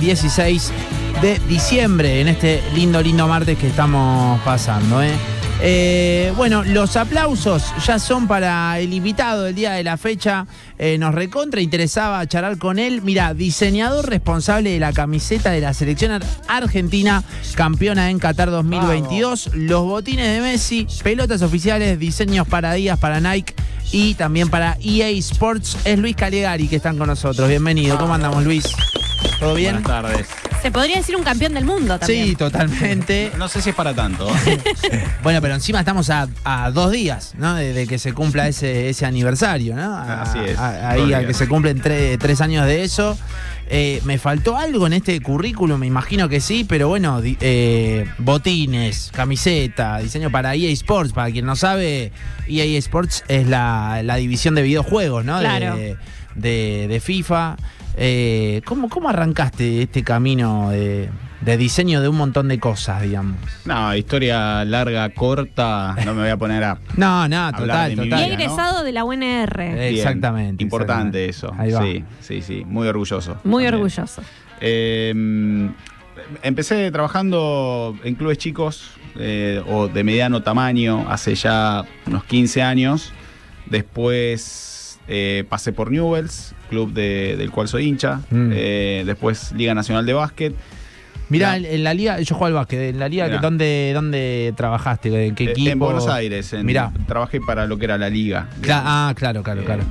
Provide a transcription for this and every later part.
16 de diciembre, en este lindo martes que estamos pasando, bueno, los aplausos ya son para el invitado del día de la fecha. Nos recontra interesaba charlar con él. Mira, diseñador responsable de la camiseta de la selección argentina, campeona en Qatar 2022. Los botines de Messi, pelotas oficiales, diseños para Adidas, para Nike y también para EA Sports. Es Luis Calegari que están con nosotros. Bienvenido. ¿Cómo andamos, Luis? ¿Todo bien? Buenas tardes. Se podría decir un campeón del mundo también. Sí, totalmente. No sé si es para tanto. Bueno, pero encima estamos a 2 días, ¿no? De que se cumpla ese aniversario, ¿no? Así es. Ahí a que se cumplen 3 años de eso. ¿Me faltó algo en este currículum? Me imagino que sí, pero bueno, botines, camiseta, diseño para EA Sports. Para quien no sabe, EA Sports es la división de videojuegos, ¿no? Claro. De FIFA. ¿Cómo arrancaste este camino de diseño de un montón de cosas, digamos? No, historia larga, corta, no me voy a poner a No, hablar de mi Y vida, egresado de la UNR. Bien, Exactamente. importante eso. Ahí va. Sí, muy orgulloso. Muy también. orgulloso. Empecé trabajando en clubes chicos o de mediano tamaño hace ya unos 15 años. Después pasé por Newell's, club del cual soy hincha. Después Liga Nacional de Básquet. Mirá, en la liga, yo juego al básquet, en la liga, Mirá. ¿dónde trabajaste? ¿En qué equipo? En Buenos Aires. Mirá. Trabajé para lo que era la liga. Claro.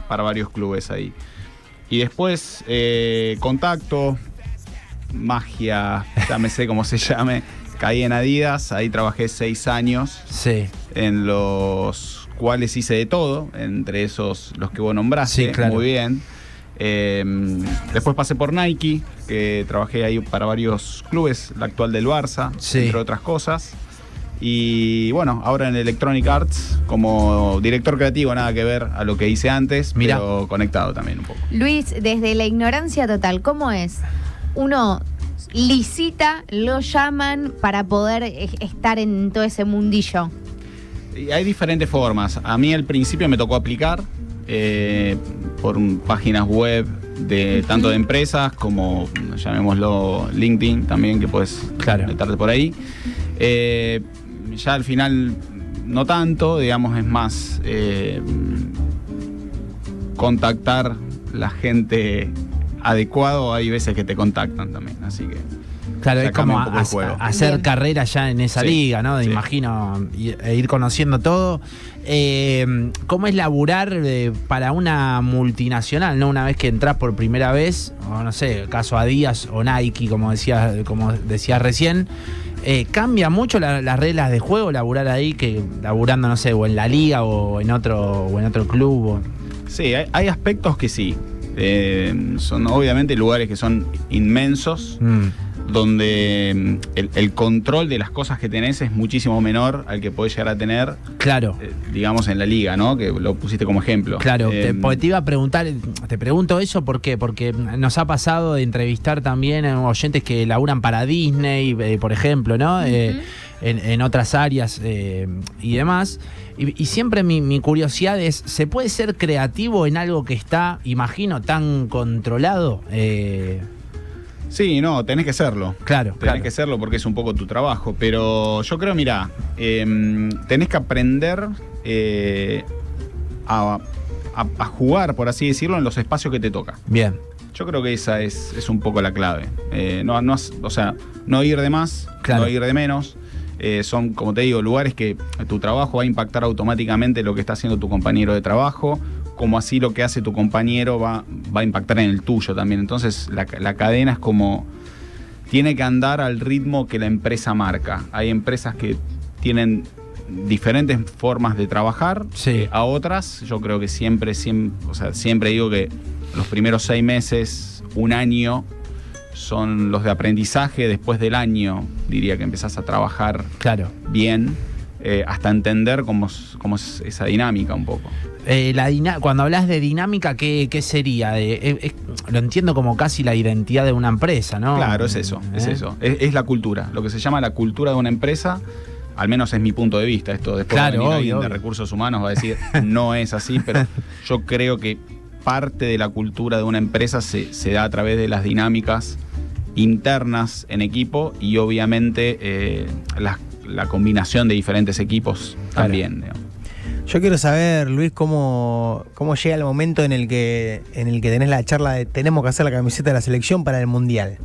Para varios clubes ahí. Y después contacto, magia, llámese como se llame. Caí en Adidas, ahí trabajé 6 años. Sí. En los cuales hice de todo, entre esos los que vos nombraste. Sí, claro. Muy bien. Después pasé por Nike, que trabajé ahí para varios clubes, la actual del Barça, Sí. entre otras cosas. Y bueno, ahora en Electronic Arts, como director creativo, nada que ver a lo que hice antes, Mirá. pero conectado también un poco. Luis, desde la ignorancia total, ¿cómo es? Uno licita, lo llaman para poder estar en todo ese mundillo. Y hay diferentes formas. A mí al principio me tocó aplicar por páginas web de tanto de empresas como, llamémoslo, LinkedIn también, que puedes meterte por ahí. Ya al final no tanto, digamos, es más contactar la gente adecuado. Hay veces que te contactan también, así que Claro, es como un poco el juego. hacer Bien. carrera ya en esa Sí, liga, ¿no? sí. Imagino, e ir conociendo todo. ¿Cómo es laburar para una multinacional, ¿no? Una vez que entras por primera vez, o no sé, caso Adidas o Nike, como decías recién, ¿cambia mucho las reglas de juego laburar ahí que laburando, no sé, o en la liga o en otro club? Sí, hay aspectos que sí. Son obviamente lugares que son inmensos, donde el control de las cosas que tenés es muchísimo menor al que podés llegar a tener, Claro. digamos, en la liga, ¿no? Que lo pusiste como ejemplo. Claro, porque te iba a preguntar, te pregunto eso, ¿por qué? Porque nos ha pasado de entrevistar también a oyentes que laburan para Disney, por ejemplo, ¿no? En otras áreas y demás. Y siempre mi curiosidad es, ¿se puede ser creativo en algo que está, imagino, tan controlado? Sí, no, tenés que serlo. Claro. Tenés que serlo porque es un poco tu trabajo. Pero yo creo, mirá, tenés que aprender a jugar, por así decirlo, en los espacios que te toca. Bien. Yo creo que esa es un poco la clave. No ir de más, Claro. no ir de menos. Son, como te digo, lugares que tu trabajo va a impactar automáticamente lo que está haciendo tu compañero de trabajo, como así lo que hace tu compañero va a impactar en el tuyo también. Entonces la cadena es como, tiene que andar al ritmo que la empresa marca. Hay empresas que tienen diferentes formas de trabajar. Sí. A otras, yo creo que siempre digo que los primeros 6 meses, 1 año, son los de aprendizaje. Después del año, diría que empezás a trabajar bien, hasta entender cómo es esa dinámica un poco. Cuando hablas de dinámica, ¿qué sería? Lo entiendo como casi la identidad de una empresa, ¿no? Claro, es eso. Es la cultura, lo que se llama la cultura de una empresa. Al menos es mi punto de vista. Esto después alguien de recursos humanos va a decir no es así, pero yo creo que parte de la cultura de una empresa se da a través de las dinámicas internas en equipo y obviamente la combinación de diferentes equipos también. Digamos. Yo quiero saber, Luis, cómo llega el momento en el que tenés la charla de tenemos que hacer la camiseta de la selección para el Mundial.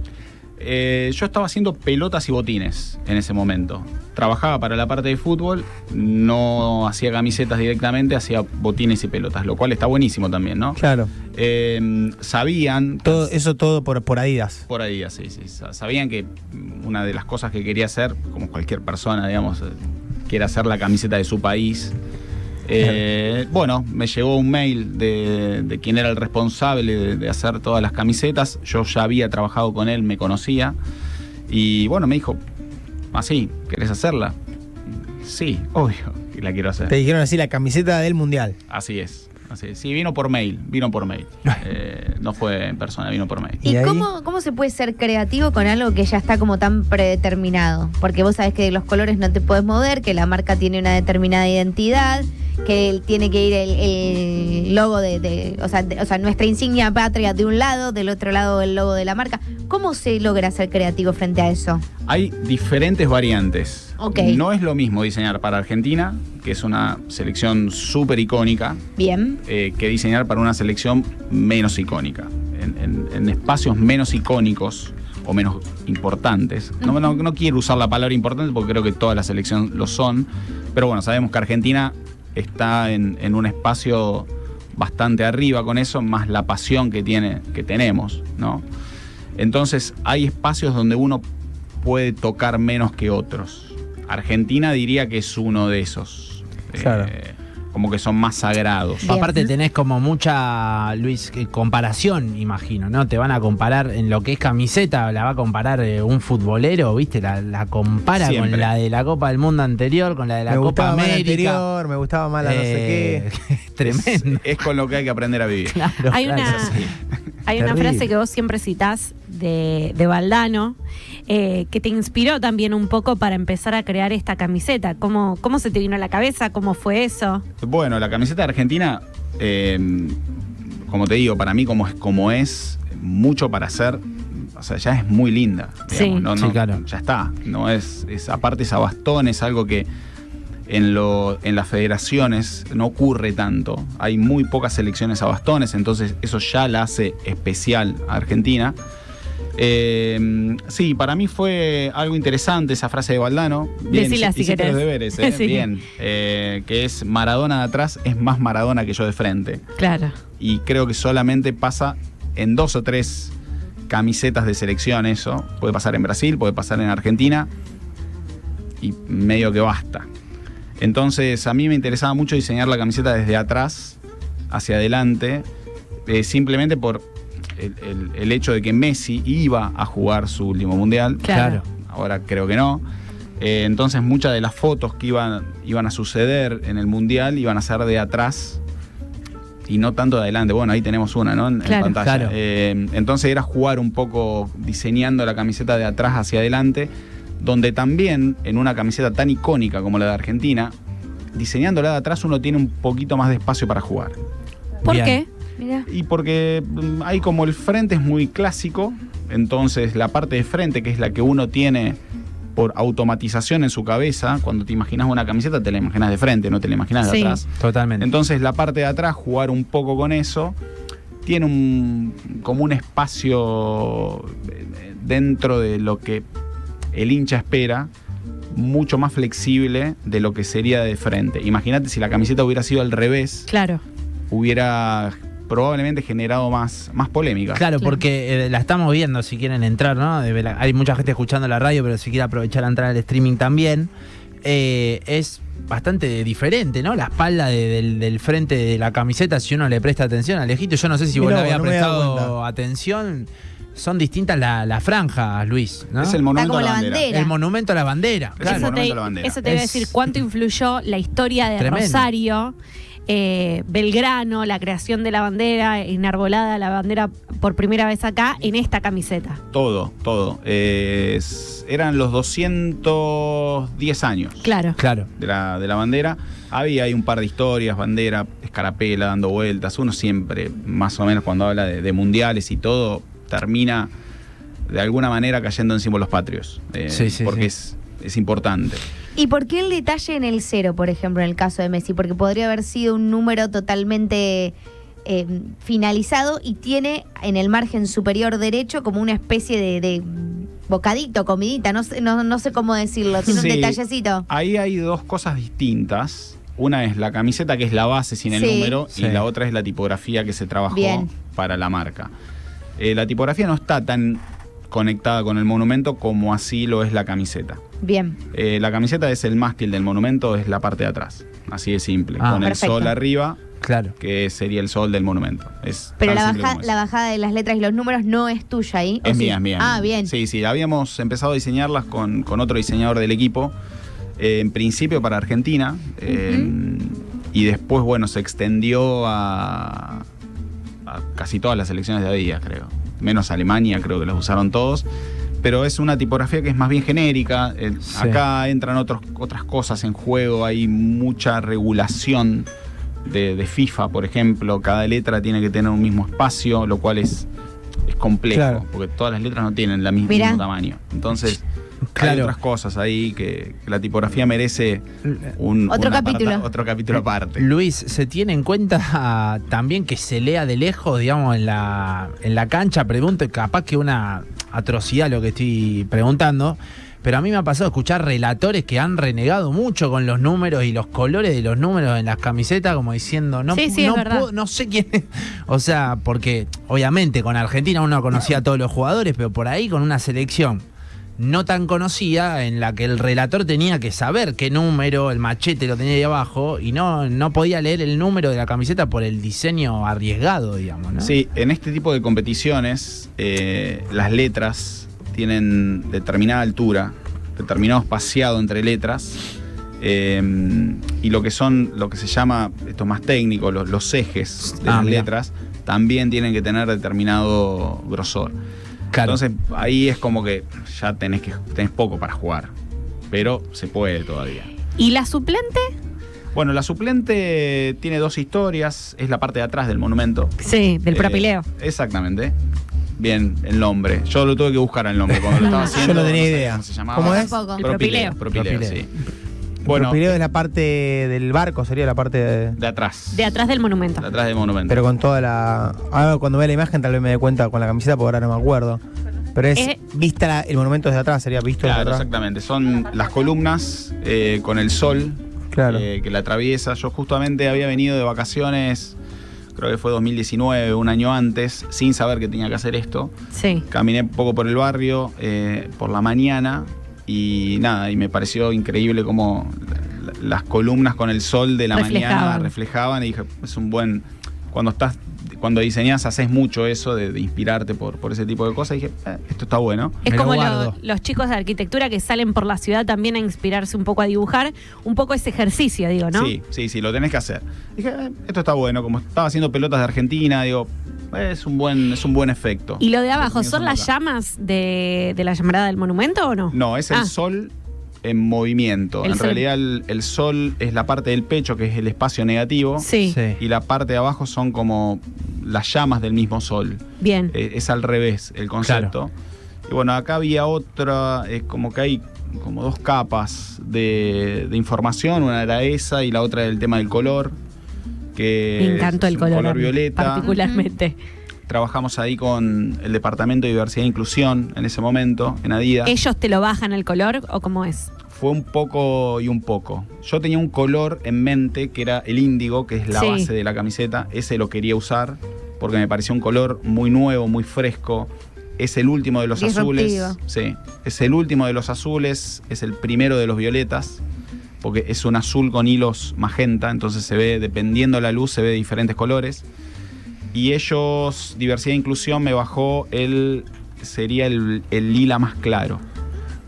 Yo estaba haciendo pelotas y botines en ese momento. Trabajaba para la parte de fútbol, no hacía camisetas directamente, hacía botines y pelotas, lo cual está buenísimo también, ¿no? Claro. Sabían... Todo por Adidas. Por Adidas, sí. Sabían que una de las cosas que quería hacer, como cualquier persona, digamos, quiere hacer la camiseta de su país. Bueno, me llegó un mail de quien era el responsable de hacer todas las camisetas. Yo ya había trabajado con él, me conocía. Y bueno, me dijo, así, ¿querés hacerla? Sí, obvio que la quiero hacer. Te dijeron así, la camiseta del Mundial. Así es. Sí, vino por mail. No fue en persona, vino por mail. ¿Y cómo se puede ser creativo con algo que ya está como tan predeterminado? Porque vos sabés que los colores no te podés mover, que la marca tiene una determinada identidad, que tiene que ir el logo o sea, nuestra insignia patria de un lado, del otro lado el logo de la marca. ¿Cómo se logra ser creativo frente a eso? Hay diferentes variantes. Okay. No es lo mismo diseñar para Argentina, que es una selección súper icónica, Bien. Que diseñar para una selección menos icónica. En espacios menos icónicos o menos importantes. No quiero usar la palabra importante porque creo que toda la selección lo son, pero bueno, sabemos que Argentina está en un espacio bastante arriba con eso, más la pasión que tenemos, ¿no? Entonces hay espacios donde uno puede tocar menos que otros. Argentina diría que es uno de esos. Claro. Como que son más sagrados. Bien. Aparte tenés como mucha, Luis, comparación, imagino, ¿no? Te van a comparar en lo que es camiseta, la va a comparar un futbolero, ¿viste? La compara Siempre. con la de la Copa del Mundo anterior, con la de la Copa América. Me gustaba más la no sé qué. Tremendo. Es con lo que hay que aprender a vivir. Claro, Hay claro. hay una Terrible. frase que vos siempre citás de Valdano, que te inspiró también un poco para empezar a crear esta camiseta. ¿Cómo se te vino a la cabeza? ¿Cómo fue eso? Bueno, la camiseta de Argentina, como te digo, para mí como es mucho para hacer, o sea, ya es muy linda. Digamos, Sí. Sí, claro. Ya está. No es aparte es a bastón, es algo que en las federaciones no ocurre tanto. Hay muy pocas selecciones a bastones, entonces eso ya la hace especial a Argentina. Sí, para mí fue algo interesante esa frase de Valdano. Bien, Decila si hiciste querés. los deberes, Sí. bien. Que es Maradona de atrás es más Maradona que yo de frente. Claro. Y creo que solamente pasa en 2 o 3 camisetas de selección eso. Puede pasar en Brasil, puede pasar en Argentina. Y medio que basta. Entonces a mí me interesaba mucho diseñar la camiseta desde atrás hacia adelante. Simplemente por el hecho de que Messi iba a jugar su último mundial. Claro. Ahora creo que no. Entonces muchas de las fotos que iban a suceder en el mundial iban a ser de atrás y no tanto de adelante. Bueno, ahí tenemos una, ¿no? En pantalla. Claro. Entonces era jugar un poco diseñando la camiseta de atrás hacia adelante, donde también en una camiseta tan icónica como la de Argentina, diseñándola de atrás uno tiene un poquito más de espacio para jugar. ¿Por Bien. qué? Mira. Y porque hay como el frente es muy clásico, entonces la parte de frente, que es la que uno tiene por automatización en su cabeza, cuando te imaginas una camiseta te la imaginas de frente, no te la imaginas de Sí. atrás. Totalmente. Entonces la parte de atrás, jugar un poco con eso, tiene como un espacio dentro de lo que el hincha espera, mucho más flexible de lo que sería de frente. Imagínate si la camiseta hubiera sido al revés, Claro. hubiera probablemente generado más polémica. Claro, porque la estamos viendo, si quieren entrar, ¿no? Hay mucha gente escuchando la radio, pero si quiere aprovechar a entrar al streaming también. Es bastante diferente, ¿no? La espalda del frente de la camiseta, si uno le presta atención, Alejito, yo no sé si vos Mirá, le habías no me he dado prestado cuenta. atención. Son distintas las franjas, Luis, ¿no? Es el monumento como a la la bandera. bandera. El monumento a la bandera. Es el Claro. monumento a la bandera. Eso te voy a decir cuánto influyó la historia de Tremendo. Rosario, Belgrano, la creación de la bandera, enarbolada la bandera por primera vez acá en esta camiseta. Todo. Eran los 210 años Claro. Claro. de la bandera. Había ahí un par de historias, bandera, escarapela, dando vueltas. Uno siempre, más o menos, cuando habla de mundiales y todo, termina de alguna manera cayendo en símbolos patrios. Porque es importante. ¿Y por qué el detalle en el 0, por ejemplo, en el caso de Messi? Porque podría haber sido un número totalmente finalizado y tiene en el margen superior derecho como una especie de bocadito, comidita, no sé cómo decirlo, tiene un detallecito. Ahí hay dos cosas distintas. Una es la camiseta, que es la base sin el número, y la otra es la tipografía que se trabajó para la marca. La tipografía no está tan conectada con el monumento como así lo es la camiseta. Bien. La camiseta es el mástil del monumento, es la parte de atrás. Así de simple. Con perfecto. El sol arriba, que sería el sol del monumento. Pero la bajada de las letras y los números no es tuya ahí. Es mía, es mía. Ah, bien. Sí, habíamos empezado a diseñarlas con otro diseñador del equipo. En principio para Argentina. Y después, bueno, se extendió a casi todas las selecciones de Adidas, creo. Menos Alemania, creo que las usaron todos. Pero es una tipografía que es más bien genérica. Acá entran otras cosas en juego. Hay mucha regulación de FIFA, por ejemplo. Cada letra tiene que tener un mismo espacio, lo cual es complejo, porque todas las letras no tienen el mismo tamaño. Entonces, hay otras cosas ahí que la tipografía merece otro capítulo aparte. Luis, ¿se tiene en cuenta también que se lea de lejos, digamos, en la cancha? Pregunto, capaz que una atrocidad lo que estoy preguntando, pero a mí me ha pasado escuchar relatores que han renegado mucho con los números y los colores de los números en las camisetas, como diciendo, no sé quién es. O sea, porque obviamente con Argentina uno conocía a todos los jugadores, pero por ahí con una selección no tan conocida, en la que el relator tenía que saber qué número, el machete lo tenía ahí abajo, y no podía leer el número de la camiseta por el diseño arriesgado, digamos, ¿no? Sí, en este tipo de competiciones las letras tienen determinada altura, determinado espaciado entre letras, y lo que se llama, esto más técnico, los ejes de las letras, también tienen que tener determinado grosor. Claro. Entonces ahí es como que ya tenés poco para jugar, pero se puede todavía. ¿Y la suplente? Bueno, la suplente tiene dos historias, es la parte de atrás del monumento. Sí, del propileo. Exactamente. Bien, el nombre. Yo lo tuve que buscar el nombre cuando lo estaba haciendo. Yo no tenía idea. ¿Cómo se llamaba? ¿Cómo es? El propileo. Propileo, sí. Bueno, el propileo es la parte del barco, sería la parte de atrás. De atrás del monumento. De atrás del monumento. Pero con toda la... Ahora cuando vea la imagen tal vez me dé cuenta con la camiseta, porque ahora no me acuerdo. Pero es vista el monumento desde atrás, sería visto desde atrás. Exactamente. Son las columnas con el sol que la atraviesa. Yo justamente había venido de vacaciones, creo que fue 2019, un año antes, sin saber que tenía que hacer esto. Sí. Caminé un poco por el barrio por la mañana y nada, y me pareció increíble cómo las columnas con el sol de la mañana reflejaban, y dije, es un buen... Cuando diseñás, haces mucho eso de inspirarte por ese tipo de cosas. Y dije, esto está bueno. Es como los chicos de arquitectura que salen por la ciudad también a inspirarse un poco, a dibujar. Un poco ese ejercicio, digo, ¿no? Sí, lo tenés que hacer. Dije, esto está bueno. Como estaba haciendo pelotas de Argentina, digo, es un buen efecto. ¿Y lo de abajo son las llamas de la llamarada del monumento o no? No, es el sol en movimiento. En realidad el sol es la parte del pecho, que es el espacio negativo. Sí. Y la parte de abajo son como las llamas del mismo sol. Bien. Es al revés el concepto. Claro. Y bueno, acá había otra, como que hay como dos capas de información. Una era esa y la otra era el tema del color. Que me encantó el color violeta. Particularmente. Trabajamos ahí con el Departamento de Diversidad e Inclusión en ese momento, en Adidas. ¿Ellos te lo bajan el color o cómo es? Fue un poco y un poco. Yo tenía un color en mente que era el índigo, que es la base de la camiseta. Ese lo quería usar porque me pareció un color muy nuevo, muy fresco. Es el último de los azules. Sí, es el último de los azules, es el primero de los violetas, porque es un azul con hilos magenta, entonces se ve, dependiendo de la luz, se ve de diferentes colores. Y ellos, Diversidad e Inclusión, me bajó sería el lila más claro.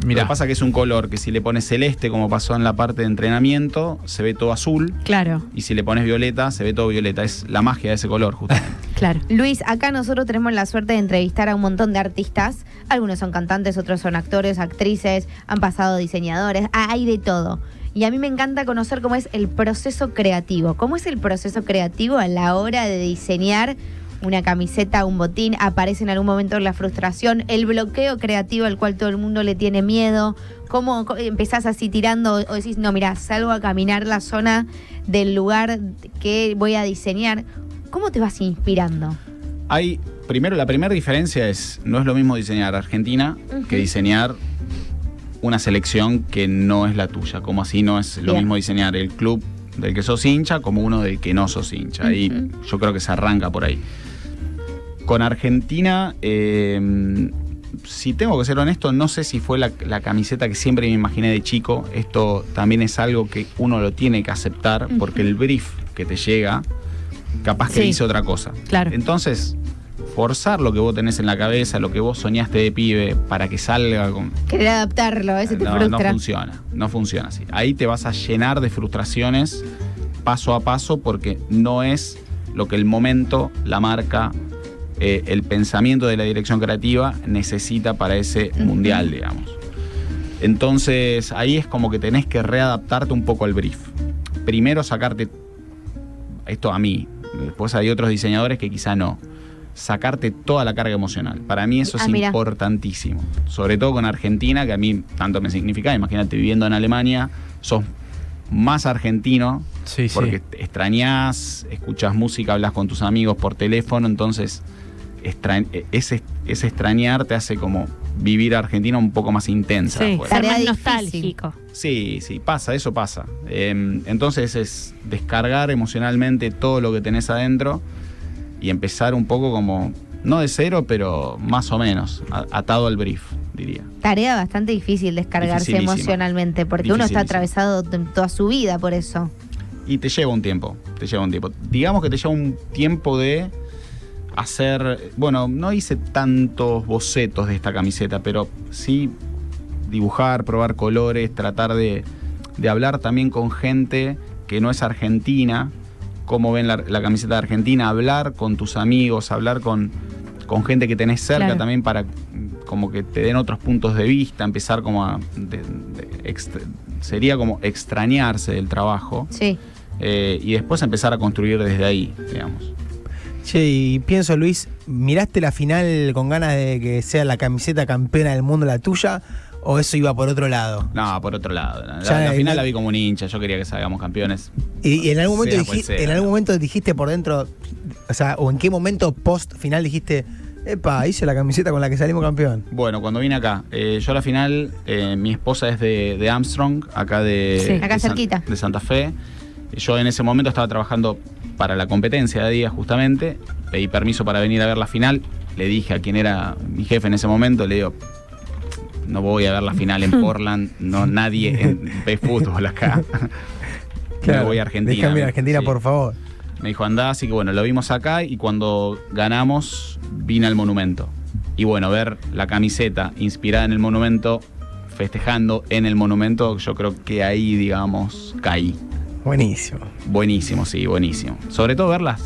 Mirá. Lo que pasa es que es un color que si le pones celeste, como pasó en la parte de entrenamiento, se ve todo azul. Claro. Y si le pones violeta, se ve todo violeta. Es la magia de ese color, justamente. Claro. Luis, acá nosotros tenemos la suerte de entrevistar a un montón de artistas. Algunos son cantantes, otros son actores, actrices, han pasado diseñadores, hay de todo. Y a mí me encanta conocer cómo es el proceso creativo. ¿Cómo es el proceso creativo a la hora de diseñar una camiseta, un botín, aparece en algún momento la frustración, el bloqueo creativo al cual todo el mundo le tiene miedo. ¿Cómo empezás así tirando o decís, no, mirá, salgo a caminar la zona del lugar que voy a diseñar? ¿Cómo te vas inspirando? Primero, la primera diferencia es, no es lo mismo diseñar Argentina que diseñar una selección que no es la tuya. Como así no es lo mismo diseñar el club del que sos hincha como uno del que no sos hincha. Y yo creo que se arranca por ahí. Con Argentina, si tengo que ser honesto, no sé si fue la camiseta que siempre me imaginé de chico. Esto también es algo que uno lo tiene que aceptar, porque el brief que te llega, capaz que dice otra cosa. Claro. Entonces, forzar lo que vos tenés en la cabeza, lo que vos soñaste de pibe, para que salga con... Querer adaptarlo, a veces te frustra. No funciona así. Ahí te vas a llenar de frustraciones paso a paso, porque no es lo que el momento, la marca, el pensamiento de la dirección creativa necesita para ese mundial, digamos. Entonces ahí es como que tenés que readaptarte un poco al brief. Primero sacarte, esto a mí, después hay otros diseñadores que quizá no, sacarte toda la carga emocional. Para mí eso es importantísimo, sobre todo con Argentina, que a mí tanto me significa. Imagínate, viviendo en Alemania, sos más argentino, porque extrañás, escuchás música, hablas con tus amigos por teléfono, entonces ese extrañar te hace como vivir Argentina un poco más intensa. Sí, pues. ser más Tarea nostálgico. Sí, pasa, eso pasa. Entonces es descargar emocionalmente todo lo que tenés adentro y empezar un poco como, no de cero, pero más o menos, atado al brief, diría. Tarea bastante difícil descargarse emocionalmente, porque uno está atravesado toda su vida por eso. Y te lleva un tiempo. Digamos que te lleva un tiempo de hacer... Bueno, no hice tantos bocetos de esta camiseta, pero sí dibujar, probar colores, tratar de hablar también con gente que no es argentina, cómo ven la camiseta de Argentina, hablar con tus amigos, hablar con gente que tenés cerca también, para como que te den otros puntos de vista, empezar como sería como extrañarse del trabajo. Sí. Y después empezar a construir desde ahí, digamos. Che, y pienso, Luis, ¿miraste la final con ganas de que sea la camiseta campeona del mundo la tuya? ¿O eso iba por otro lado? No, por otro lado. La final la vi como un hincha, yo quería que salgamos campeones. Y en algún momento en algún momento dijiste por dentro, o sea, o en qué momento post final dijiste, epa, hice la camiseta con la que salimos campeón. Bueno, cuando vine acá, yo a la final, mi esposa es de Armstrong, acá acá cerquita. de Santa Fe. Yo en ese momento estaba trabajando para la competencia de día, justamente. Pedí permiso para venir a ver la final. Le dije a quien era mi jefe en ese momento, le digo, no voy a ver la final en Portland, no, nadie ve fútbol acá. Claro, me voy a Argentina. Déjame ir a Argentina, por favor. Me dijo, andá, así que bueno, lo vimos acá, y cuando ganamos vine al Monumento. Y bueno, ver la camiseta inspirada en el Monumento, festejando en el Monumento, yo creo que ahí, digamos, caí. Buenísimo. Buenísimo, sí, buenísimo. Sobre todo ver las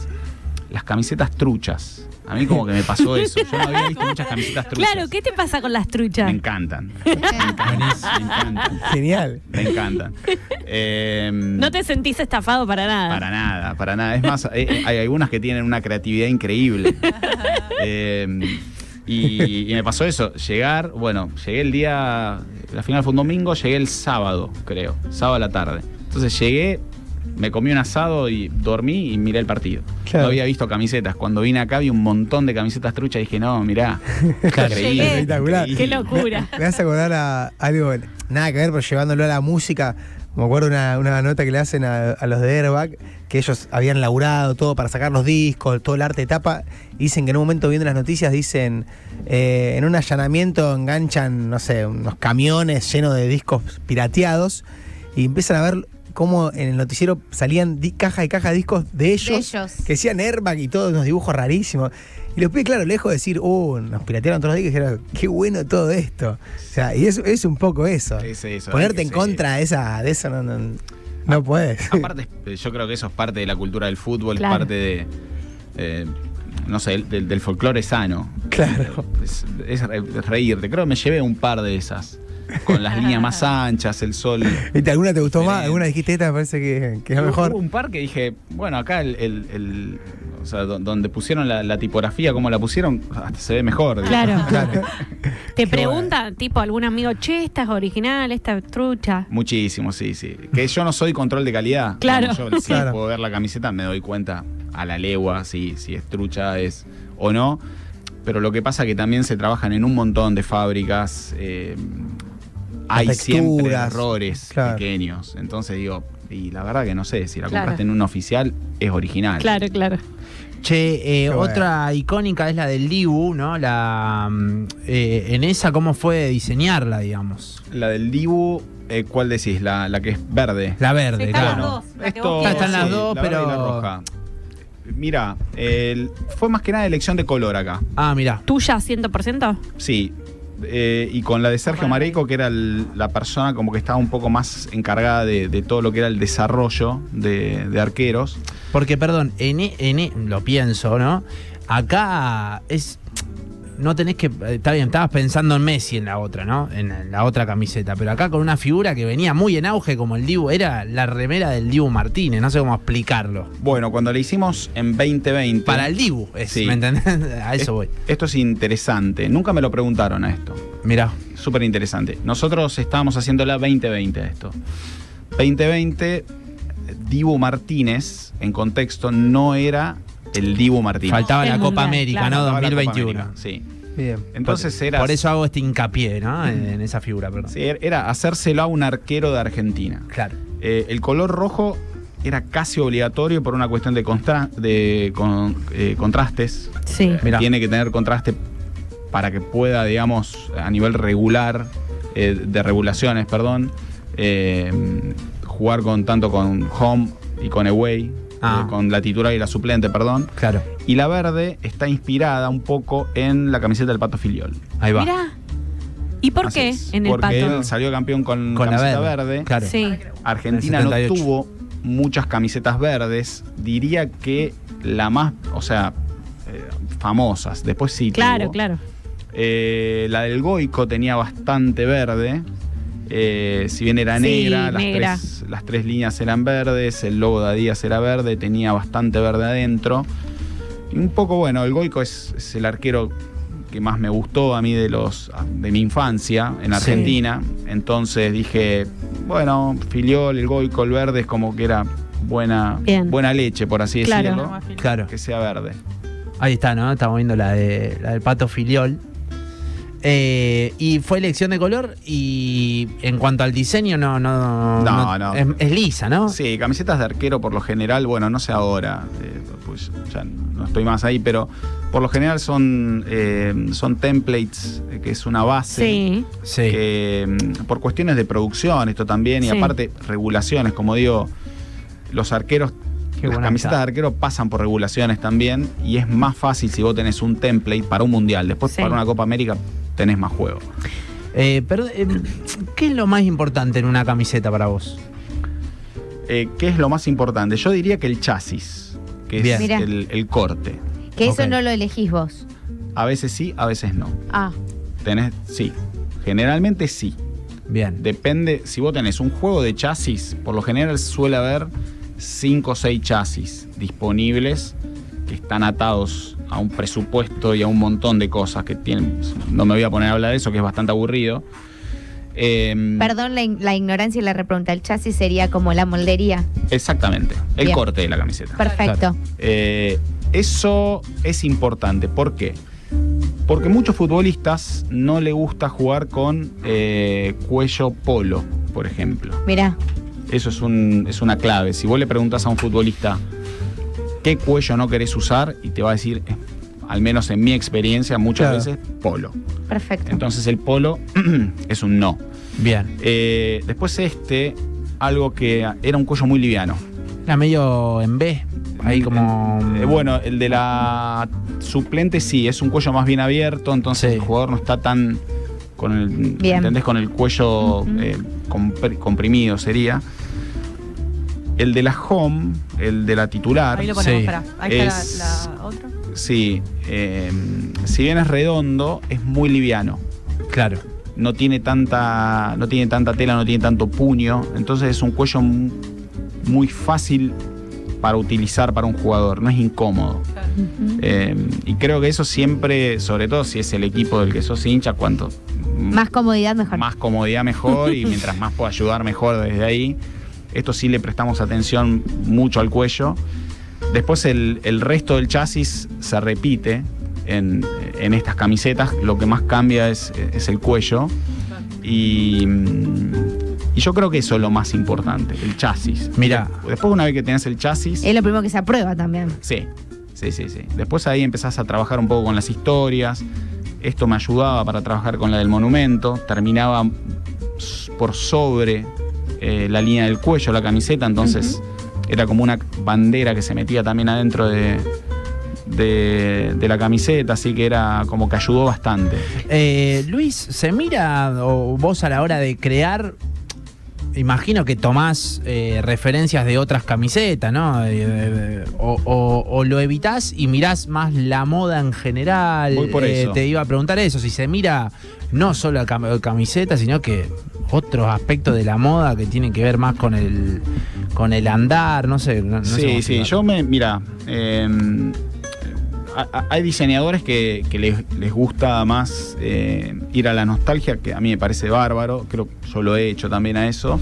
camisetas truchas. A mí como que me pasó eso. Yo no había visto muchas camisetas truchas. Claro, ¿qué te pasa con las truchas? Me encantan. Me encantan. Genial. Me encantan. No te sentís estafado para nada. Para nada. Es más, hay algunas que tienen una creatividad increíble. Y me pasó eso. Llegué el día... La final fue un domingo, llegué el sábado, creo. Sábado a la tarde. Entonces llegué, me comí un asado y dormí y miré el partido. Claro. No había visto camisetas. Cuando vine acá vi un montón de camisetas truchas y dije, no, mirá, increíble. Espectacular. Qué locura. Me vas a acordar a algo, nada que ver, pero llevándolo a la música. Me acuerdo una nota que le hacen a los de Airbag, que ellos habían laburado todo para sacar los discos, todo el arte de tapa. Y dicen que en un momento viendo las noticias, dicen, en un allanamiento enganchan, no sé, unos camiones llenos de discos pirateados, y empiezan a ver cómo en el noticiero salían caja y caja de discos de ellos. Que decían Airbag y todos unos dibujos rarísimos. Y los pibes, claro, lejos de decir, nos piratearon todos los discos, y dijeron, qué bueno todo esto. O sea, y es un poco eso. Es eso. Ponerte en contra de eso no puedes. Aparte, yo creo que eso es parte de la cultura del fútbol, Claro. es parte de, no sé, del folclore sano. Claro. Es reírte. Creo que me llevé un par de esas. Con las líneas más anchas, el sol. ¿Viste? ¿Alguna te gustó más? Diferente. ¿Alguna dijiste esta? Me parece que es mejor. Hubo un par que dije, bueno, acá O sea, donde pusieron la tipografía, como la pusieron, hasta se ve mejor. Claro. Claro. Te pregunta, tipo, algún amigo, che, esta es original, esta es trucha. Muchísimo, sí. Que yo no soy control de calidad. Claro. Yo si Claro. puedo ver la camiseta, me doy cuenta a la legua si es trucha o no. Pero lo que pasa es que también se trabajan en un montón de fábricas. Hay Las siempre texturas, errores claro. pequeños. Entonces digo, y la verdad que no sé, si la Claro. compraste en un oficial, es original. Claro, claro. Che, Qué bueno. otra icónica es la del Dibu, ¿no? En esa, ¿cómo fue diseñarla, digamos? La del Dibu, ¿cuál decís? La que es verde. La verde, Sí, están las claro. dos. La que Esto, vos quieras. Están las sí, dos, la verde y pero- la roja. Mira, fue más que nada elección de color acá. Ah, mirá. ¿Tuya 100%? Sí. Y con la de Sergio Mareico, que era la persona como que estaba un poco más encargada de todo lo que era el desarrollo de arqueros. Porque, perdón, lo pienso, ¿no? Acá no tenés que. Está bien, estabas pensando en Messi en la otra, ¿no? En la otra camiseta. Pero acá con una figura que venía muy en auge como el Dibu. Era la remera del Dibu Martínez. No sé cómo explicarlo. Bueno, cuando la hicimos en 2020. Para el Dibu, Sí. ¿me entendés? A eso voy. Esto es interesante. Nunca me lo preguntaron a esto. Mirá. Súper interesante. Nosotros estábamos haciendo la 2020 esto. 2020, Dibu Martínez, en contexto, no era el Dibu Martínez. Faltaba El la Copa Mundial, América, claro. ¿no? Faltaba la Copa 2021. América, sí. Bien. Entonces era. Por eso hago este hincapié, ¿no? En esa figura, perdón. Sí, era hacérselo a un arquero de Argentina. Claro. El color rojo era casi obligatorio por una cuestión de contrastes. Sí. Mirá. Tiene que tener contraste para que pueda, digamos, a nivel regular, de regulaciones, perdón, jugar tanto con home y con away, con la titular y la suplente, perdón. Claro. Y la verde está inspirada un poco en la camiseta del Pato Filiol. Ahí va. Mirá. ¿Y por Así qué es, en el porque pato? él salió campeón con Con la camiseta verde. verde. Claro. Sí. Argentina En el no 78. tuvo muchas camisetas verdes. Diría que la más, o sea, famosas. Después sí Claro, tuvo. claro. La del Goico tenía bastante verde. Si bien era Sí, negra, negra. las tres líneas eran verdes, el logo de Adidas era verde, tenía bastante verde adentro. Y un poco, bueno, el Goico es el arquero que más me gustó a mí de mi infancia en Argentina. Entonces dije, bueno, Filiol, el Goico, el verde es como que era buena leche, por así Claro. decirlo. Claro. Que sea verde. Ahí está, ¿no? Estamos viendo la del Pato Filiol. Y fue elección de color y en cuanto al diseño no. No. Es lisa, ¿no? Sí, camisetas de arquero por lo general, bueno, no sé ahora, pues ya no estoy más ahí, pero por lo general son templates, que es una base. Sí. Sí. Que, por cuestiones de producción, esto también, y Sí. aparte regulaciones, como digo, los arqueros, Qué las buena camisetas está. de arquero pasan por regulaciones también, y es más fácil si vos tenés un template para un mundial, después Sí. para una Copa América tenés más juego. ¿Qué es lo más importante en una camiseta para vos? ¿Qué es lo más importante? Yo diría que el chasis, que Bien. es Mirá. el corte. Que eso Ok. no lo elegís vos. A veces sí, a veces no. Ah, Sí, generalmente sí. Bien. Depende, si vos tenés un juego de chasis, por lo general suele haber 5 o 6 chasis disponibles que están atados a un presupuesto y a un montón de cosas que tienen. No me voy a poner a hablar de eso, que es bastante aburrido. perdón la ignorancia y la repregunta. El chasis sería como la moldería. Exactamente, el Bien. corte de la camiseta. Perfecto. Eso es importante. ¿Por qué? Porque muchos futbolistas no le gusta jugar con cuello polo, por ejemplo. Mirá. Eso es una clave. Si vos le preguntas a un futbolista qué cuello no querés usar, y te va a decir, al menos en mi experiencia, muchas Claro. veces, polo. Perfecto. Entonces el polo es un no. Bien. Después algo que era un cuello muy liviano. Era medio en B. Ahí como. Bueno, el de la suplente sí, es un cuello más bien abierto, entonces Sí. el jugador no está tan Bien. ¿entendés? Con el cuello comprimido sería. El de la home, el de la titular, Ahí lo ponemos, Sí. espera. Ahí está Es- la otra. sí, si bien es redondo, es muy liviano. Claro. No tiene tanta tela, no tiene tanto puño, entonces es un cuello muy fácil para utilizar para un jugador, no es incómodo. Y creo que eso siempre, sobre todo si es el equipo del que sos hincha, cuanto Más comodidad mejor. más comodidad mejor, y mientras más puedo ayudar mejor desde ahí. Esto sí le prestamos atención mucho al cuello. Después el resto del chasis se repite en estas camisetas. Lo que más cambia es el cuello. Y yo creo que eso es lo más importante, el chasis. Mira. Después, una vez que tenés el chasis... Es lo primero que se aprueba también. Sí. Después ahí empezás a trabajar un poco con las historias. Esto me ayudaba para trabajar con la del monumento. Terminaba por sobre la línea del cuello, la camiseta, entonces era como una bandera que se metía también adentro de la camiseta, así que era como que ayudó bastante. Luis, ¿se mira, o vos a la hora de crear, imagino que tomás referencias de otras camisetas, ¿no? O lo evitás y mirás más la moda en general? Voy por eso. Te iba a preguntar eso, si se mira no solo la camiseta, sino que otros aspectos de la moda que tienen que ver más con el andar, no sé. No sé cómo Sí, explicarlo. mira, hay diseñadores que les gusta más ir a la nostalgia, que a mí me parece bárbaro, creo que yo lo he hecho también a eso,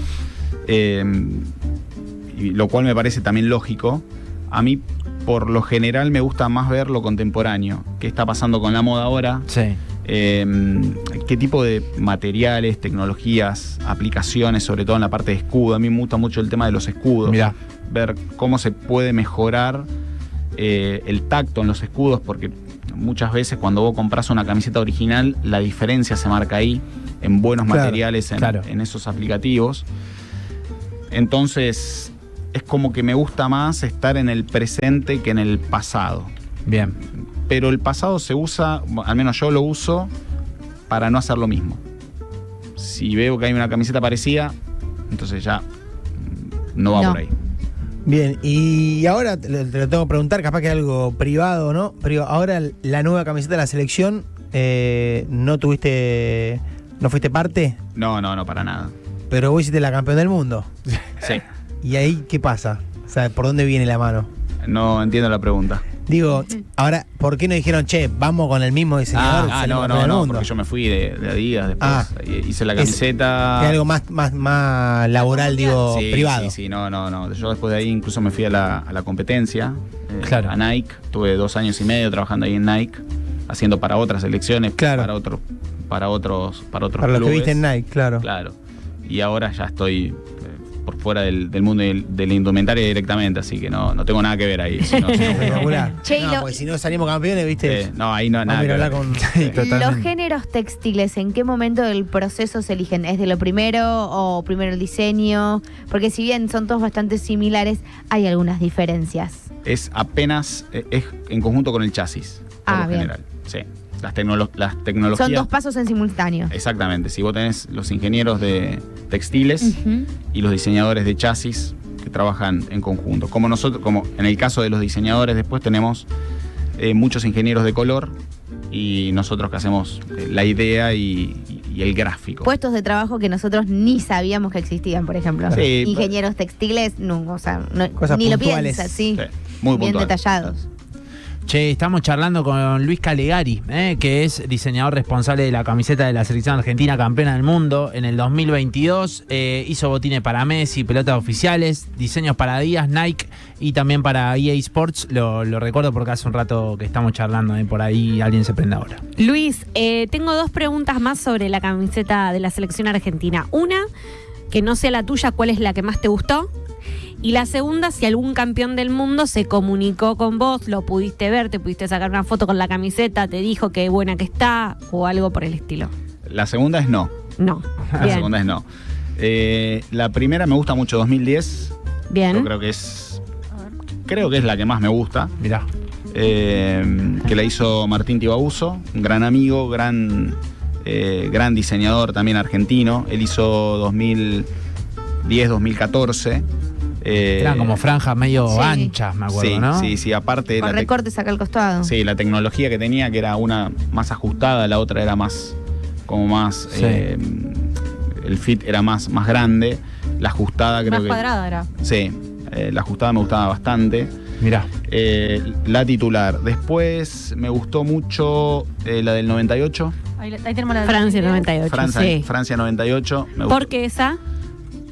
y lo cual me parece también lógico. A mí, por lo general, me gusta más ver lo contemporáneo, qué está pasando con la moda ahora. Sí. Qué tipo de materiales, tecnologías, aplicaciones, sobre todo en la parte de escudo. A mí me gusta mucho el tema de los escudos. Mirá. Ver cómo se puede mejorar el tacto en los escudos, porque muchas veces cuando vos compras una camiseta original, la diferencia se marca ahí, en buenos materiales, en esos aplicativos. Entonces, es como que me gusta más estar en el presente que en el pasado. Bien. Pero el pasado se usa, al menos yo lo uso, para no hacer lo mismo. Si veo que hay una camiseta parecida, entonces ya no va por ahí. Bien, y ahora te lo tengo que preguntar, capaz que es algo privado, ¿no? Pero ahora la nueva camiseta de la selección, ¿no fuiste parte? No, para nada. Pero vos hiciste la campeón del mundo. Sí. ¿Y ahí qué pasa? O sea, ¿por dónde viene la mano? No entiendo la pregunta. Digo, ahora, ¿por qué no dijeron, che, vamos con el mismo diseñador? que salió campeón del mundo? Porque yo me fui de Adidas después. Hice la camiseta. Es algo más laboral, digo, privado. Sí, no. Yo después de ahí incluso me fui a la competencia, Claro. a Nike. Tuve 2 años y medio trabajando ahí en Nike, haciendo para otras selecciones, Claro. para otros Para los clubes. que viste en Nike, claro. Claro. Y ahora ya estoy por fuera del mundo de la indumentaria directamente, así que no tengo nada que ver ahí. Espectacular. Che, y No, lo- porque si no salimos campeones, ¿viste? No, ahí no, Vamos nada a ir que a ver. hablar con... Totalmente. Los géneros textiles, ¿en qué momento del proceso se eligen? ¿Es de lo primero o primero el diseño? Porque si bien son todos bastante similares, hay algunas diferencias. Es apenas, es en conjunto con el chasis, por lo bien. general. Sí. Las tecnologías. Son 2 pasos en simultáneo. Exactamente. Si vos tenés los ingenieros de textiles y los diseñadores de chasis que trabajan en conjunto. Como nosotros, como en el caso de los diseñadores, después tenemos muchos ingenieros de color y nosotros que hacemos la idea y el gráfico. Puestos de trabajo que nosotros ni sabíamos que existían, por ejemplo. Sí. Ingenieros textiles, no, o sea, Cosas ni lo puntuales. piensas, sí. Sí, muy Bien puntual. detallados. Che, estamos charlando con Luis Calegari, que es diseñador responsable de la camiseta de la selección argentina campeona del mundo en el 2022. Hizo botines para Messi, pelotas oficiales, diseños para Adidas, Nike y también para EA Sports. Lo recuerdo porque hace un rato que estamos charlando, por ahí alguien se prende ahora. Luis, tengo 2 preguntas más sobre la camiseta de la selección argentina. Una, que no sea la tuya, ¿cuál es la que más te gustó? Y la segunda, si algún campeón del mundo se comunicó con vos, lo pudiste ver, te pudiste sacar una foto con la camiseta, te dijo qué buena que está o algo por el estilo. La segunda es no. No. La Bien. segunda es no. La primera me gusta mucho, 2010. Bien. Yo creo que es la que más me gusta. Mirá. Que la hizo Martín Tibauso, un gran amigo, gran diseñador también argentino. Él hizo 2010-2014. Eran como franjas medio Sí. anchas, me acuerdo, Sí, ¿no? sí, aparte Con recortes acá al costado. sí, la tecnología que tenía, que era una más ajustada, la otra era más, Sí. el fit era más grande, la ajustada creo Más que... cuadrada era. Sí, la ajustada me gustaba bastante. Mirá. La titular. Después me gustó mucho la del 98. Ahí tenemos la de Francia 98. Sí. Francia 98. Me ¿Por gustó. qué esa?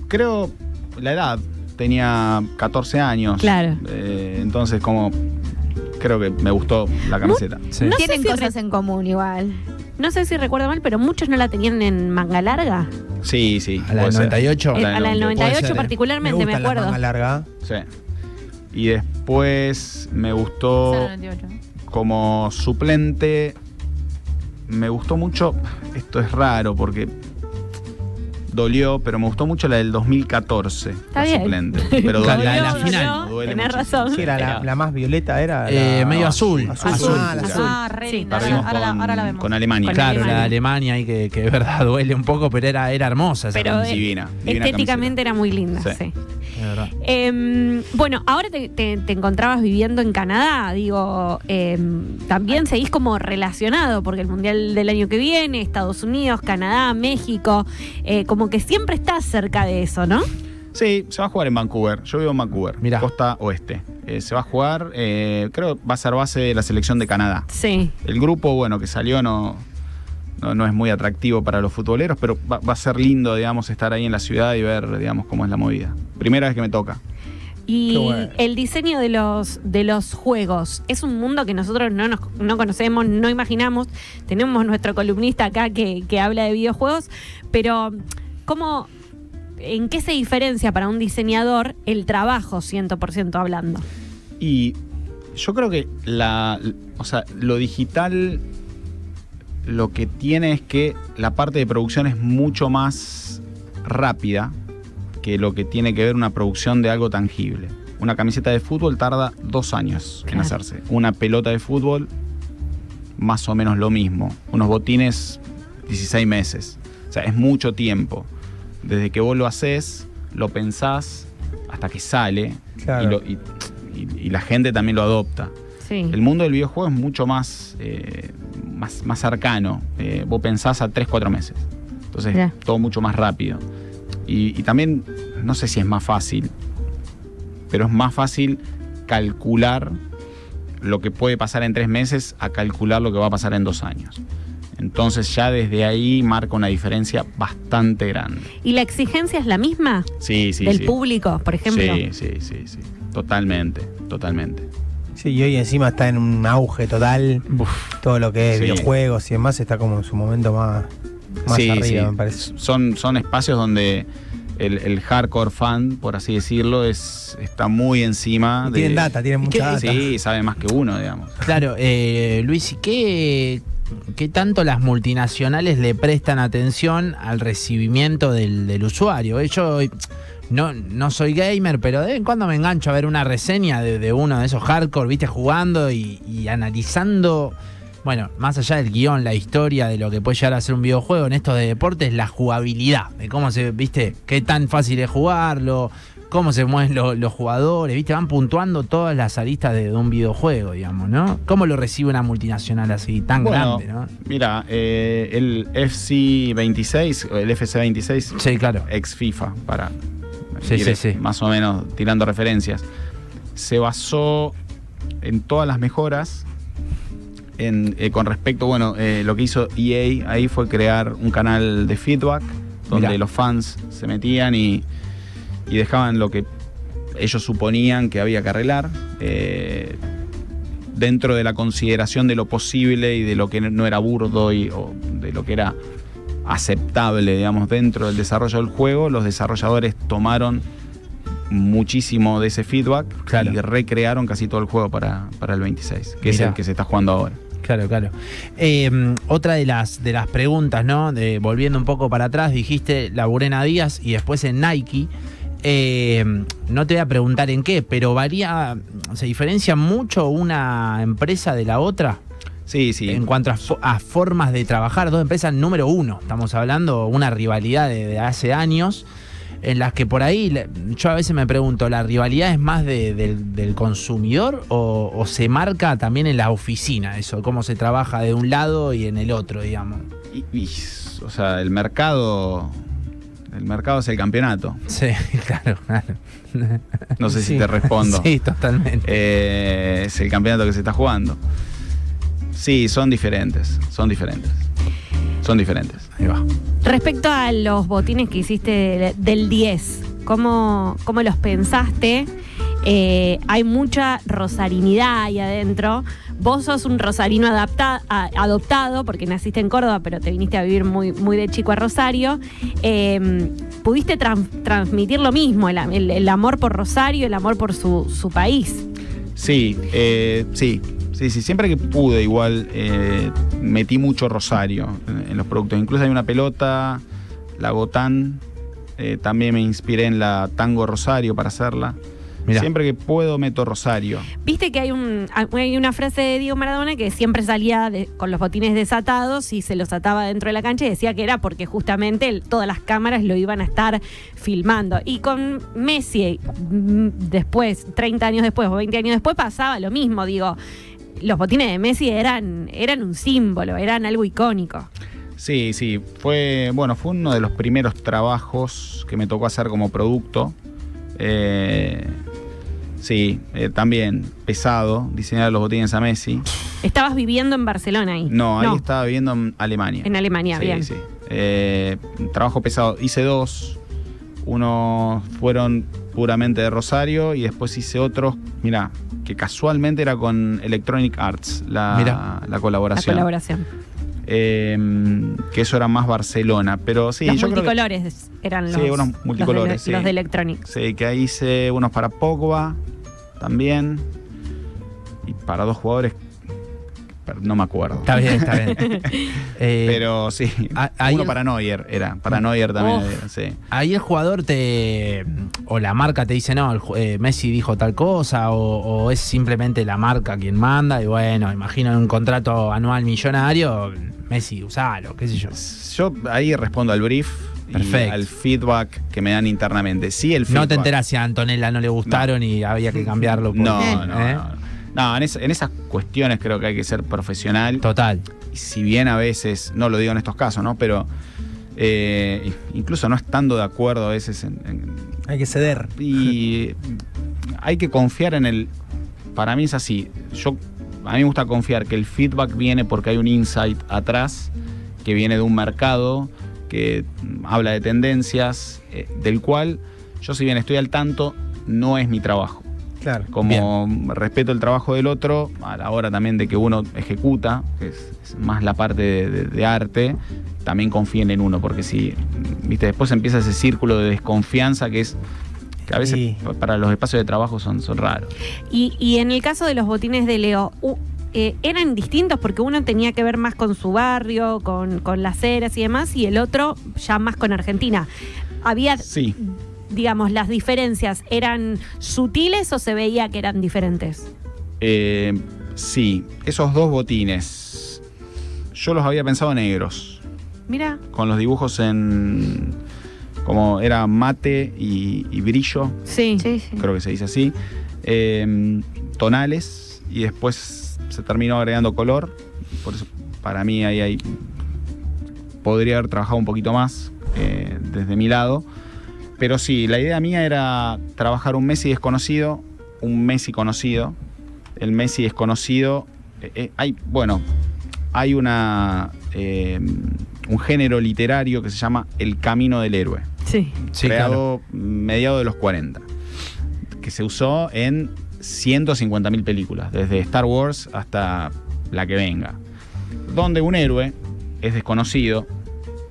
Creo la edad. Tenía 14 años. Claro. Entonces, como creo que me gustó la camiseta. Sí. No sé Tienen si cosas en común igual. No sé si recuerdo mal, pero muchos no la tenían en manga larga. Sí, sí. A la del puede ser. 98. A la del 98 Puede ser, particularmente, me gustan las acuerdo. mangas largas. Sí. Y después me gustó 98. como suplente. Me gustó mucho. Esto es raro porque dolió, pero me gustó mucho la del 2014. Está la bien. suplente. Pero La dolió. de la final. Duele Tenés muchísimo. razón. Sí, era pero- la más violeta, era. Medio la- azul. Azul. Ah, la sí. azul. Ah, re Sí, linda. Perdimos Ahora la vemos. con Alemania. Con Claro, Alemania. la de Alemania ahí que es verdad duele un poco, pero era hermosa esa Pero camiseta. Divina estéticamente era muy linda, Sí. sí. Es verdad. Bueno, ahora te encontrabas viviendo en Canadá, digo, también seguís como relacionado, porque el Mundial del año que viene, Estados Unidos, Canadá, México, como que siempre estás cerca de eso, ¿no? Sí, se va a jugar en Vancouver. Yo vivo en Vancouver, Mirá. costa oeste. Se va a jugar, creo que va a ser base de la selección de Canadá. Sí. El grupo, bueno, que salió no es muy atractivo para los futboleros, pero va a ser lindo, digamos, estar ahí en la ciudad y ver, digamos, cómo es la movida. Primera vez que me toca. Y Qué bueno. el diseño de los juegos es un mundo que nosotros no conocemos, no imaginamos. Tenemos nuestro columnista acá que habla de videojuegos, pero ¿en qué se diferencia para un diseñador el trabajo 100% hablando? Y yo creo que lo digital lo que tiene es que la parte de producción es mucho más rápida que lo que tiene que ver una producción de algo tangible. Una camiseta de fútbol tarda 2 años en Claro. hacerse. Una pelota de fútbol, más o menos lo mismo. Unos botines, 16 meses. O sea, es mucho tiempo. Desde que vos lo haces, lo pensás, hasta que sale. Claro. Y la gente también lo adopta. Sí. El mundo del videojuego es mucho más cercano. Vos pensás a 3-4 meses. Entonces, Mirá. todo mucho más rápido. Y también, no sé si es más fácil, pero es más fácil calcular lo que puede pasar en 3 meses a calcular lo que va a pasar en 2 años. Entonces ya desde ahí marca una diferencia bastante grande. ¿Y la exigencia es la misma Sí, sí, del sí. público, por ejemplo? Sí. Totalmente. Sí, y hoy encima está en un auge total. Todo lo que es Sí. videojuegos y demás está como en su momento más Sí, arriba, sí. me parece. Son espacios donde el hardcore fan, por así decirlo, está muy encima. Y tienen data, tienen mucha data. Sí, sabe más que uno, digamos. Claro, Luis, ¿qué tanto las multinacionales le prestan atención al recibimiento del usuario? Yo no soy gamer, pero de vez en cuando me engancho a ver una reseña de uno de esos hardcore, viste, jugando y analizando, bueno, más allá del guión, la historia de lo que puede llegar a ser un videojuego en estos de deportes, la jugabilidad, de cómo viste, qué tan fácil es jugarlo, cómo se mueven los jugadores, viste, van puntuando todas las aristas de un videojuego, digamos, ¿no? ¿Cómo lo recibe una multinacional así tan Bueno, grande, no? mira, el FC26, el FC26, Sí, claro. ex FIFA, para Sí, ir sí. más o menos tirando referencias, se basó en todas las mejoras con respecto, bueno, lo que hizo EA ahí fue crear un canal de feedback donde Mirá. los fans se metían y dejaban lo que ellos suponían que había que arreglar dentro de la consideración de lo posible y de lo que no era burdo o de lo que era aceptable, digamos, dentro del desarrollo del juego. Los desarrolladores tomaron muchísimo de ese feedback, Claro. y recrearon casi todo el juego para el 26, que es Mirá. el que se está jugando ahora. Claro. Otra de las preguntas, ¿no? Volviendo un poco para atrás, dijiste laburé en Adidas y después en Nike. No te voy a preguntar en qué, pero ¿se diferencia mucho una empresa de la otra? Sí, sí. En cuanto a formas de trabajar, dos empresas número uno, estamos hablando una rivalidad de hace años, en las que por ahí, yo a veces me pregunto, ¿la rivalidad es más del consumidor o se marca también en la oficina eso, cómo se trabaja de un lado y en el otro, digamos? O sea, el mercado El mercado es el campeonato. Sí, claro. No sé Sí. si te respondo. Sí, totalmente. Es el campeonato que se está jugando. Sí, son diferentes. Ahí va. Respecto a los botines que hiciste del 10, ¿cómo los pensaste? Hay mucha rosarinidad ahí adentro. Vos sos un rosarino adoptado, porque naciste en Córdoba, pero te viniste a vivir muy, muy de chico a Rosario. ¿Pudiste transmitir lo mismo, el amor por Rosario, el amor por su país? Sí, siempre que pude igual metí mucho Rosario en los productos. Incluso hay una pelota, la Gotán, también me inspiré en la Tango Rosario para hacerla. Mirá. Siempre que puedo meto Rosario. Viste que hay una frase de Diego Maradona que siempre salía con los botines desatados y se los ataba dentro de la cancha y decía que era porque justamente todas las cámaras lo iban a estar filmando. Y con Messi, después, 30 años después o 20 años después, pasaba lo mismo. Digo, los botines de Messi eran un símbolo, eran algo icónico. Sí, fue uno de los primeros trabajos que me tocó hacer como producto. También pesado, diseñar los botines a Messi. ¿Estabas viviendo en Barcelona ahí? No, ahí estaba viviendo en Alemania. En Alemania, Sí, bien. sí. Trabajo pesado. Hice 2. Uno fueron puramente de Rosario y después hice otros, mirá, que casualmente era con Electronic Arts, la colaboración. La colaboración. Que eso era más Barcelona, pero sí, Los yo creo que... multicolores eran Sí, unos multicolores, sí. los de Electronic. Sí, que ahí hice unos para Pogba también. Y para 2 jugadores, pero no me acuerdo. Está bien. Pero sí, ahí uno el- para Neuer era. Para Neuer también era, sí. Ahí el jugador o la marca te dice, no, Messi dijo tal cosa, o es simplemente la marca quien manda, y bueno, imagino en un contrato anual millonario, Messi, usalo, qué sé yo. Yo ahí respondo al brief y Perfecto. al feedback que me dan internamente. Sí, el feedback. No te enterás si a Antonella no le gustaron y había que cambiarlo. No, ¿eh? en esas cuestiones creo que hay que ser profesional. Total. Y si bien a veces, no lo digo en estos casos, ¿no? Pero incluso no estando de acuerdo a veces Hay que ceder. y hay que confiar en el... Para mí es así. A mí me gusta confiar que el feedback viene porque hay un insight atrás que viene de un mercado que habla de tendencias, del cual yo, si bien estoy al tanto, no es mi trabajo. Claro. Como respeto el trabajo del otro, a la hora también de que uno ejecuta, que es más la parte de arte, también confíen en uno, porque si, viste, después empieza ese círculo de desconfianza que a veces Sí. para los espacios de trabajo son raros. Y en el caso de los botines de Leo, eran distintos porque uno tenía que ver más con su barrio, con las eras y demás, y el otro ya más con Argentina. Había, Sí. digamos, las diferencias, ¿eran sutiles o se veía que eran diferentes? Sí, esos 2 botines, yo los había pensado negros, Mira, con los dibujos como era mate y brillo, sí. creo que se dice así, tonales, y después se terminó agregando color. Por eso para mí ahí podría haber trabajado un poquito más desde mi lado. Pero sí, la idea mía era trabajar un Messi desconocido, un Messi conocido. El Messi desconocido, hay un género literario que se llama El Camino del Héroe, Sí. Sí, claro. creado mediados de los 40, que se usó en 150.000 películas, desde Star Wars hasta la que venga, donde un héroe es desconocido,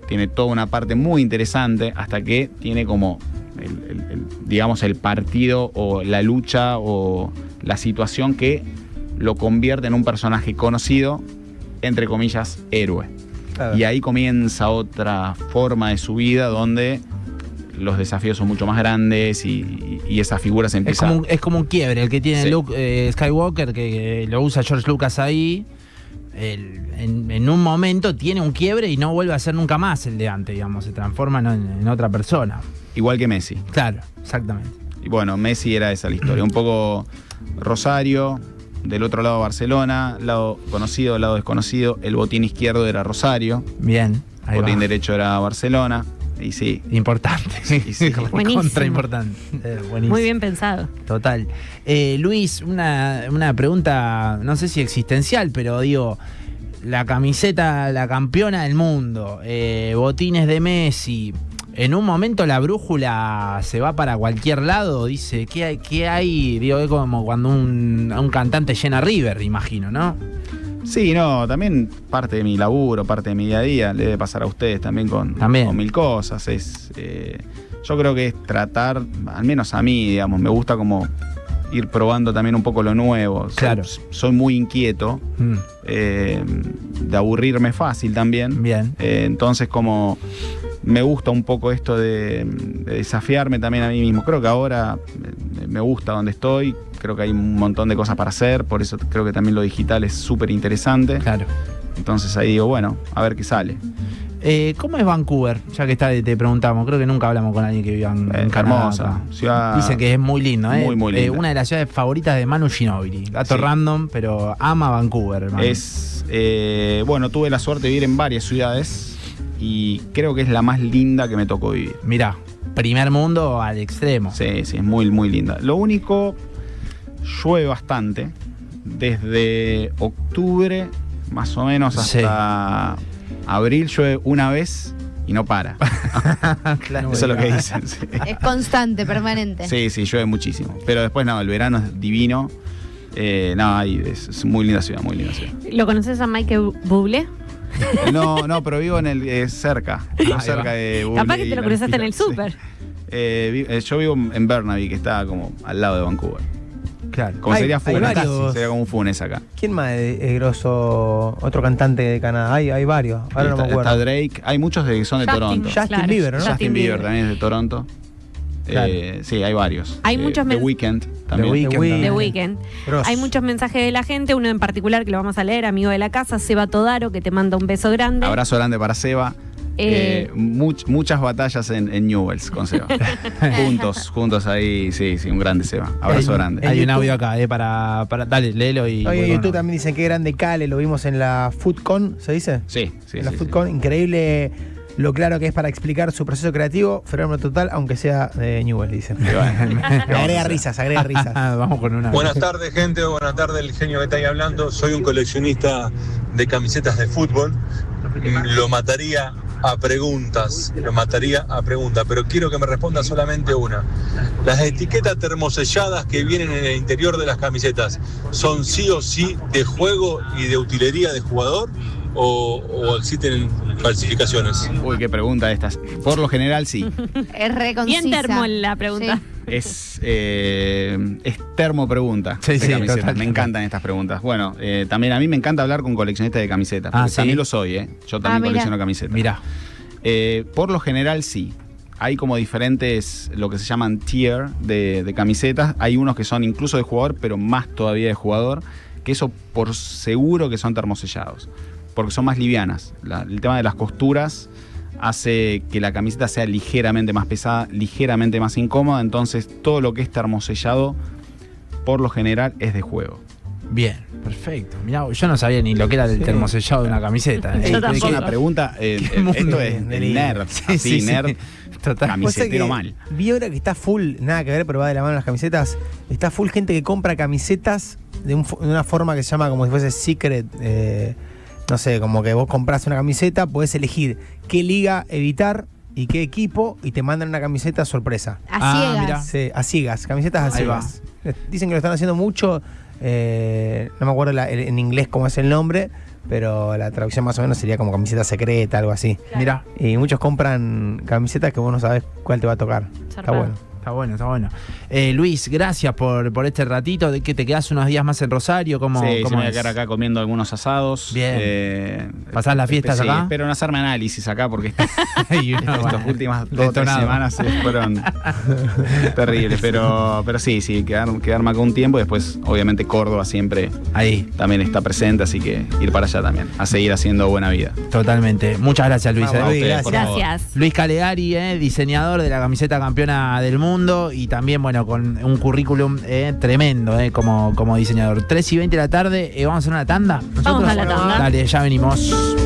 tiene toda una parte muy interesante hasta que tiene como digamos el partido o la lucha o la situación que lo convierte en un personaje conocido, entre comillas, héroe. Claro. Y ahí comienza otra forma de su vida donde los desafíos son mucho más grandes y esa figura se empieza... Es como un quiebre, el que tiene Sí. Luke Skywalker, que lo usa George Lucas ahí. En un momento tiene un quiebre y no vuelve a ser nunca más el de antes, digamos, se transforma en otra persona. Igual que Messi. Claro, exactamente. Y bueno, Messi era esa la historia. Un poco Rosario, del otro lado Barcelona, lado conocido, lado desconocido. El botín izquierdo era Rosario, Bien, ahí botín va. derecho era Barcelona. Y sí. Importante. sí. Buenísimo. Contra importante. Buenísimo. Muy bien pensado. Total. Luis, una pregunta, no sé si existencial, pero digo, la camiseta, la campeona del mundo, botines de Messi. En un momento la brújula se va para cualquier lado, dice, ¿qué hay? Digo, es como cuando un cantante llena River, imagino, ¿no? Sí, no, también parte de mi laburo, parte de mi día a día, le debe pasar a ustedes también con mil cosas. Yo creo que es tratar, al menos a mí, digamos, me gusta como ir probando también un poco lo nuevo. Claro. Soy muy inquieto, de aburrirme fácil también. Bien. Entonces como me gusta un poco esto de desafiarme también a mí mismo. Creo que ahora me gusta donde estoy, creo que hay un montón de cosas para hacer, por eso creo que también lo digital es súper interesante. Claro. Entonces ahí digo, bueno, a ver qué sale. ¿Cómo es Vancouver? Ya que te preguntamos, creo que nunca hablamos con alguien que viva en Canadá. Hermosa, acá. ciudad. Dicen que es muy lindo, ¿eh? Muy linda. Una de las ciudades favoritas de Manu Ginóbili. Dato Sí. random, pero ama Vancouver, hermano. Bueno, tuve la suerte de vivir en varias ciudades y creo que es la más linda que me tocó vivir. Mirá, primer mundo al extremo. Sí, es muy, muy linda. Lo único, llueve bastante. Desde octubre, más o menos, hasta abril llueve una vez y no para. Claro. Eso es lo que dicen. Sí. Es constante, permanente. Sí, llueve muchísimo. Pero después no, el verano es divino. Es muy linda ciudad, muy linda ciudad. ¿Lo conoces a Michael Bublé? No, pero vivo en el cerca. Vivo cerca de Bublé. Capaz que te lo cruzaste en el Sí. súper. Yo vivo en Burnaby, que está como al lado de Vancouver. Claro. Como sería Funes, varios. sería como un Funes acá. ¿Quién más es grosso? Otro cantante de Canadá. Hay varios. Ahora no me acuerdo. Está Drake. Hay muchos que son de Justin. Toronto. Justin Bieber, ¿no? Justin Bieber también es de Toronto. Claro. Sí, hay varios. Hay muchos The Weeknd también. The Weeknd. The Weeknd. Grosso. Hay muchos mensajes de la gente, uno en particular que lo vamos a leer, amigo de la casa, Seba Todaro, que te manda un beso grande. Abrazo grande para Seba. Muchas batallas en Newells con Seba. juntos ahí, sí, un grande Seba. Abrazo grande. Hay En un audio YouTube. acá, para dale, léelo y. Oye, en bueno, YouTube también dicen que grande Cale, lo vimos en la FoodCon, ¿se dice? Sí. En la FoodCon, increíble lo claro que es para explicar su proceso creativo, fenómeno total, aunque sea de Newell, dicen. Y bueno, agrega risas. Vamos con una. Buenas tardes, gente. Buenas tardes, el genio que está ahí hablando. Soy un coleccionista de camisetas de fútbol. Lo mataría a preguntas, pero quiero que me responda solamente una. ¿Las etiquetas termoselladas que vienen en el interior de las camisetas son sí o sí de juego y de utilería de jugador o existen falsificaciones? Uy, qué pregunta estas. Por lo general, sí. Es re concisa. Bien termo la pregunta. Sí. Es termo pregunta. Sí, de sí, camisetas. total. Me encantan estas preguntas. Bueno, también a mí me encanta hablar con coleccionistas de camisetas. Ah, Porque ¿sí? también lo soy, ¿eh? Yo también mira. colecciono camisetas. Mirá. Por lo general, sí. Hay como diferentes, lo que se llaman tier de camisetas. Hay unos que son incluso de jugador, pero más todavía de jugador. Que eso por seguro que son termosellados. Porque son más livianas. El tema de las costuras hace que la camiseta sea ligeramente más pesada, ligeramente más incómoda. Entonces todo lo que es termosellado, por lo general, es de juego. Bien, perfecto. Mirá, yo no sabía ni lo que era el termosellado de una camiseta. Yo tampoco. Es una pregunta, mundo esto es de el nerd, Sí, así, sí, nerd, sí. Total. camisetero mal. Vi ahora que está full, nada que ver, pero va de la mano las camisetas. Está full gente que compra camisetas de una forma que se llama como si fuese secret. No sé, como que vos compras una camiseta, podés elegir qué liga evitar y qué equipo y te mandan una camiseta sorpresa. A ciegas. mirá. Sí, a ciegas, camisetas a Ahí ciegas. Dicen que lo están haciendo mucho. No me acuerdo en inglés cómo es el nombre, pero la traducción más o menos sería como camiseta secreta, algo así. Mirá. Y muchos compran camisetas que vos no sabés cuál te va a tocar. Está Zarpado. bueno. Está bueno. Luis, gracias por este ratito. ¿De que te quedás unos días más en Rosario? ¿Cómo, Sí, cómo me voy a es? quedar acá comiendo algunos asados. Bien. ¿Pasás las fiestas sí, acá? espero no hacerme análisis acá porque Y no, estas bueno, últimas 2 o 3 detonado. semanas fueron terribles. Pero sí, quedarme acá un tiempo y después, obviamente, Córdoba siempre Ahí, también está presente, así que ir para allá también, a seguir haciendo buena vida. totalmente. Muchas gracias, Luis. Vamos, ¿eh? Luis, por favor. Gracias. Luis Calegari, diseñador de la camiseta campeona del mundo y también, bueno, con un currículum tremendo como diseñador. 3:20 de la tarde, vamos a hacer una tanda. Vamos a la tanda. Dale, ya venimos.